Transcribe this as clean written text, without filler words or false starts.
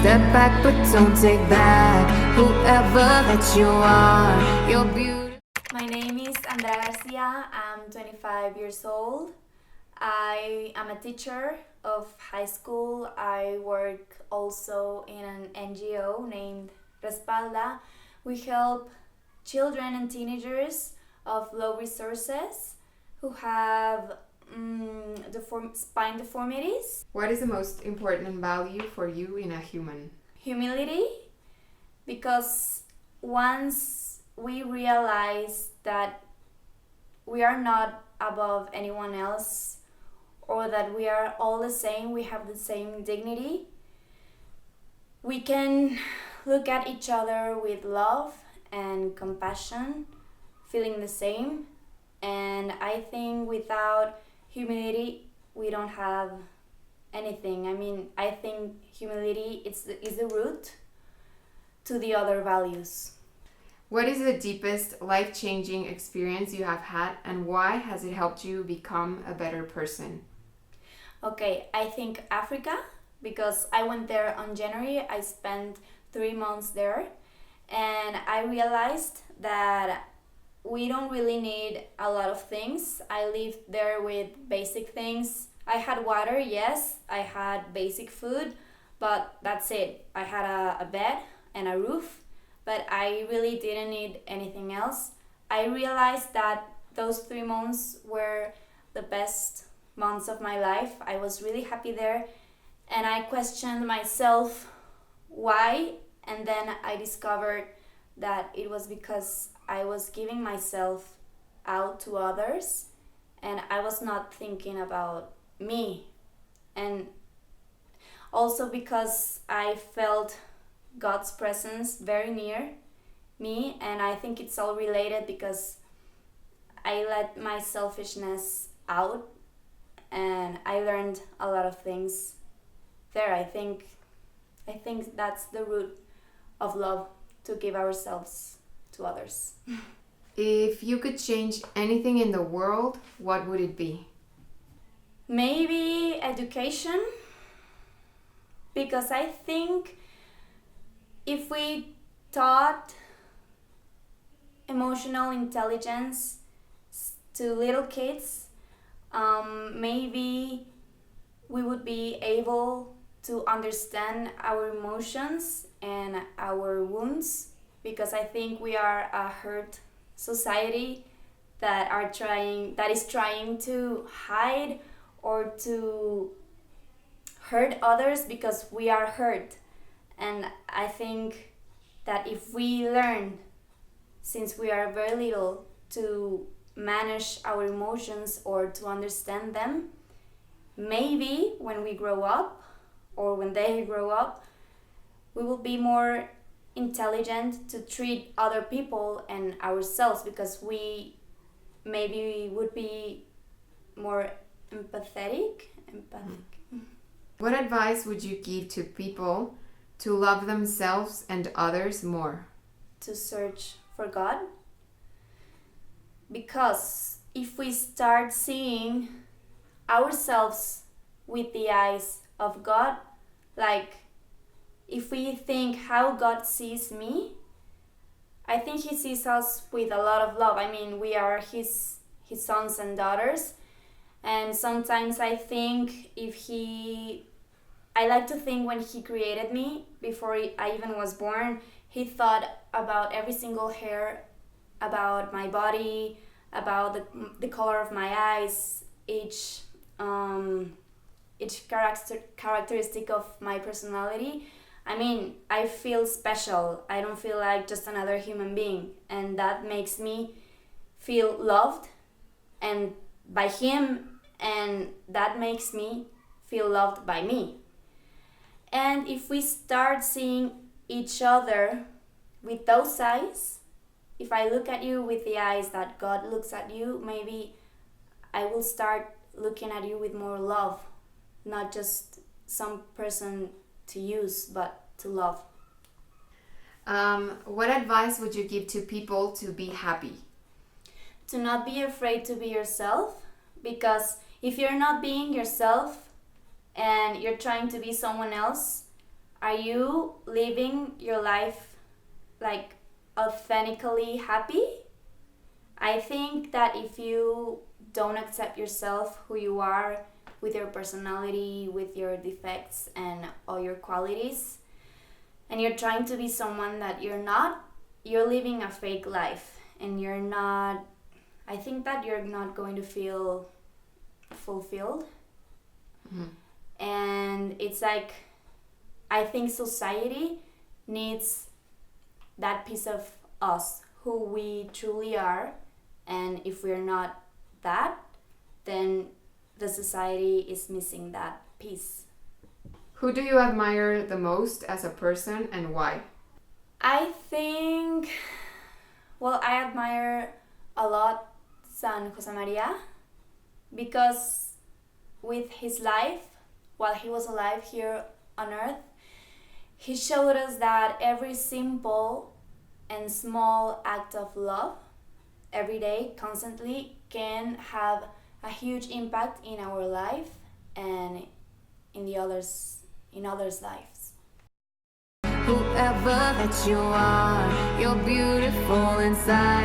Step back, but don't take back whoever that you are. You're beautiful. My name is Andrea. I'm 25 years old. I am a teacher of high school. I work also in an NGO named Respalda. We help children and teenagers of low resources who have spine deformities. What is the most important value for you in a human? Humility, because once we realize that we are not above anyone else, or that we are all the same, we have the same dignity, we can look at each other with love and compassion, feeling the same. And I think without humility, we don't have anything. I think humility is the root to the other values. What is the deepest life-changing experience you have had, and why has it helped you become a better person? Okay, I think Africa, because I went there on January. I spent 3 months there, and I realized that we don't really need a lot of things. I lived there with basic things. I had water, yes, I had basic food, but that's it. I had a bed and a roof, but I really didn't need anything else. I realized that those 3 months were the best months of my life. I was really happy there, and I questioned myself why, and then I discovered that it was because I was giving myself out to others, and I was not thinking about me. And also because I felt God's presence very near me, and I think it's all related because I let my selfishness out, and I learned a lot of things there. I think that's the root of love, to give ourselves to others. If you could change anything in the world, what would it be? Maybe education, because I think if we taught emotional intelligence to little kids, maybe we would be able to understand our emotions and our wounds, because I think we are a hurt society that is trying to hide or to hurt others because we are hurt. And I think that if we learn since we are very little to manage our emotions or to understand them, maybe when we grow up or when they grow up, we will be more intelligent to treat other people and ourselves, because we maybe would be more empathetic. What advice would you give to people to love themselves and others more? To search for God, because if we start seeing ourselves with the eyes of God, like if we think how God sees me, I think He sees us with a lot of love. We are His sons and daughters, and sometimes I think I like to think when He created me, before I even was born, He thought about every single hair, about my body, about the color of my eyes, each characteristic of my personality. I feel special. I don't feel like just another human being, and that makes me feel loved and by Him, and that makes me feel loved by me. And if we start seeing each other with those eyes, if I look at you with the eyes that God looks at you, maybe I will start looking at you with more love, not just some person to use, but to love. What advice would you give to people to be happy? To not be afraid to be yourself, because if you're not being yourself and you're trying to be someone else, are you living your life like authentically happy? I think that if you don't accept yourself, who you are, with your personality, with your defects and all your qualities, and you're trying to be someone that you're not, you're living a fake life, and you're not, I think that you're not going to feel fulfilled. And it's like, I think society needs that piece of us, who we truly are, and if we're not that, then the society is missing that piece. Who do you admire the most as a person and why? I think, well, I admire a lot San Jose Maria, because with his life, while he was alive here on earth, he showed us that every simple and small act of love, every day, constantly, can have a huge impact in our life and in others' lives. Whoever that you are, you're beautiful inside.